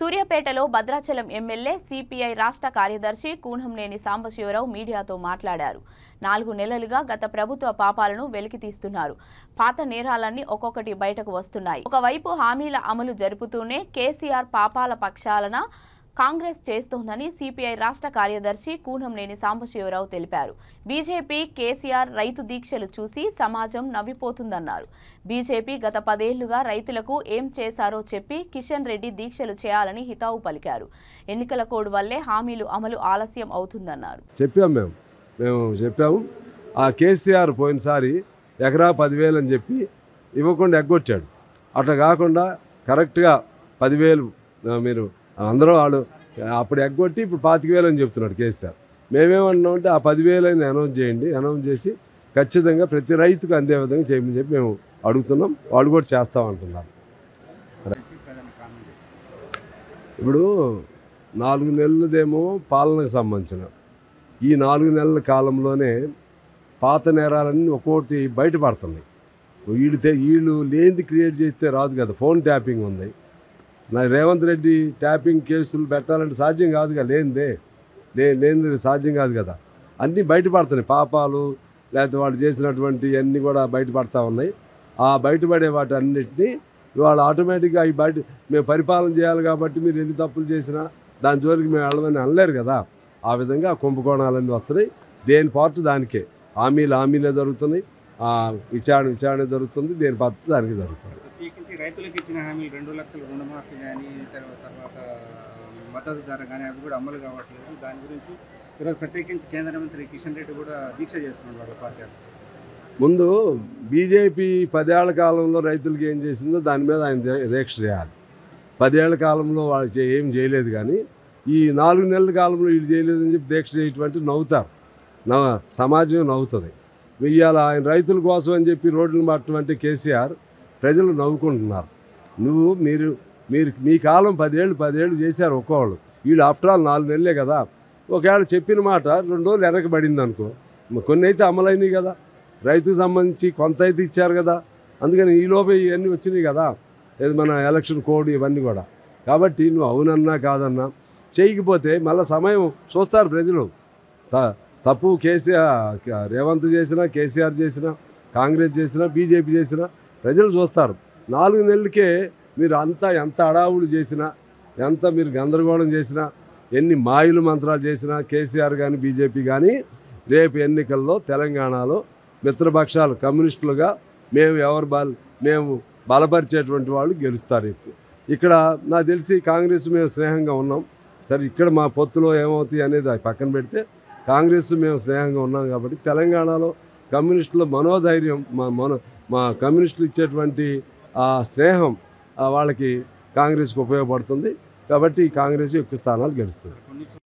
సూర్యాపేటలో Bhadrachalam MLA CPI రాష్ట్ర కార్యదర్శి కూనంనేని సాంబశివరావు మీడియాతో మాట్లాడారు. 4 నెలలుగా గత ప్రభుత్వ పాపాలను వెలికితీస్తున్నారు. పాత నేరాలన్నీ ఒక్కొక్కటి బయటకు వస్తున్నాయి. ఒకవైపు హామీల అమలు జరుపుతూనే కేసీఆర్ పాపాల పక్షాలన కాంగ్రెస్ చేస్తోందని సిపిఐ రాష్ట్ర కార్యదర్శి కూనంనేని సాంబశివరావు తెలిపారు. బీజేపీ కేసీఆర్ రైతు దీక్షలు చూసి సమాజం నవ్విపోతుందన్నారు. బీజేపీ గత 10 ఏళ్లుగా రైతులకు ఏం చేశారో చెప్పి కిషన్ రెడ్డి దీక్షలు చేయాలని హితావు పలికారు. ఎన్నికల కోడ్ వల్లే హామీలు అమలు ఆలస్యం అవుతుందన్నారు. చెప్పాము ఆ కేసీఆర్ పోయినసారి ఎకరా 10,000 అని చెప్పి ఇవ్వకుండా ఎగ్గొచ్చాడు. అట్లా కాకుండా కరెక్ట్గా 10,000 మీరు అందరూ వాళ్ళు అప్పుడు ఎగ్గొట్టి ఇప్పుడు 25,000 అని చెప్తున్నాడు కేసీఆర్. మేమేమన్నామంటే ఆ 10,000 అని అనౌన్స్ చేయండి, అనౌన్స్ చేసి ఖచ్చితంగా ప్రతి రైతుకు అందే విధంగా చేయమని చెప్పి మేము అడుగుతున్నాం. వాళ్ళు కూడా చేస్తామంటున్నారు. ఇప్పుడు 4 నెలలదేమో పాలనకు సంబంధించిన ఈ 4 నెలల కాలంలోనే పాత నేరాలన్నీ ఒక్కోటి బయటపడుతున్నాయి. వీళ్ళు లేనిది క్రియేట్ చేస్తే రాదు కదా. ఫోన్ ట్యాపింగ్ ఉంది. రేవంత్ రెడ్డి ట్యాపింగ్ కేసులు పెట్టాలంటే సాధ్యం కాదుగా. లేనిది సాధ్యం కాదు కదా. అన్నీ బయటపడుతున్నాయి. పాపాలు లేకపోతే వాళ్ళు చేసినటువంటి అన్నీ కూడా బయటపడతా ఉన్నాయి. ఆ బయటపడే వాటి అన్నింటినీ వాళ్ళు ఆటోమేటిక్గా అవి మేము పరిపాలన చేయాలి కాబట్టి మీరు ఎన్ని తప్పులు చేసినా దాని జోలికి మేము వెళ్ళమని అనలేరు కదా. ఆ విధంగా కుంభకోణాలన్నీ వస్తున్నాయి. దేని పార్ట్ దానికే. హామీలే జరుగుతున్నాయి. విచారణ జరుగుతుంది. దేని పద్ధతి దానికి జరుగుతుంది. ప్రత్యేకించి రైతులకు ఇచ్చిన హామీలు 2 లక్షల రుణమాఫీ కానీ తర్వాత మద్దతు ధర కానీ అవి కూడా అమలు కావట్లేదు. దాని గురించి ఈరోజు ప్రత్యేకించి కేంద్ర మంత్రి కిషన్ రెడ్డి కూడా దీక్ష చేస్తున్నాడు వాళ్ళ పార్టీ. ముందు బీజేపీ 10 ఏళ్ల కాలంలో రైతులకు ఏం చేసిందో దాని మీద ఆయన దీక్ష చేయాలి. 10 ఏళ్ల కాలంలో వాళ్ళు ఏం చేయలేదు. కానీ ఈ 4 నెలల కాలంలో వీళ్ళు చేయలేదని చెప్పి దీక్ష చేయటువంటి నవ్వుతారు. సమాజమే నవ్వుతుంది. ఇవాళ ఆయన రైతుల కోసం అని చెప్పి రోడ్లను పట్టమంటే కేసీఆర్ ప్రజలు నవ్వుకుంటున్నారు. మీరు మీ కాలం 10 ఏళ్ళు చేశారు ఒక్కోళ్ళు. వీళ్ళు ఆఫ్టర్ ఆల్ 4 నెలలే కదా. ఒకవేళ చెప్పిన మాట 2 రోజులు వెనకబడింది అనుకో, కొన్ని అయితే అమలైనవి కదా. రైతుకు సంబంధించి కొంత అయితే ఇచ్చారు కదా. అందుకని ఈలోపే ఇవన్నీ వచ్చినాయి కదా. ఇది మన ఎలక్షన్ కోడ్ ఇవన్నీ కూడా. కాబట్టి నువ్వు అవునన్నా కాదన్నా చేయకపోతే మళ్ళీ సమయం చూస్తారు ప్రజలు. తప్పు రేవంత్ చేసినా, కేసీఆర్ చేసినా, కాంగ్రెస్ చేసినా, బీజేపీ చేసినా ప్రజలు చూస్తారు. 4 నెలలకే మీరు ఎంత అడావులు చేసినా, ఎంత మీరు గందరగోళం చేసినా, ఎన్ని మాయలు మంత్రాలు చేసినా కేసీఆర్ కానీ బీజేపీ కానీ రేపు ఎన్నికల్లో తెలంగాణలో మిత్రపక్షాలు కమ్యూనిస్టులుగా మేము బలపరిచేటువంటి వాళ్ళు గెలుస్తారు. ఇక్కడ నాకు తెలిసి కాంగ్రెస్ మేము స్నేహంగా ఉన్నాం. సరే ఇక్కడ మా పొత్తులో ఏమవుతాయి అనేది పక్కన పెడితే కాంగ్రెస్ మేము స్నేహంగా ఉన్నాం కాబట్టి తెలంగాణలో కమ్యూనిస్టుల మనోధైర్యం మా కమ్యూనిస్టులు ఇచ్చేటువంటి ఆ స్నేహం వాళ్ళకి కాంగ్రెస్కి ఉపయోగపడుతుంది. కాబట్టి కాంగ్రెస్ ఎక్కువ స్థానాలు గెలుస్తుంది.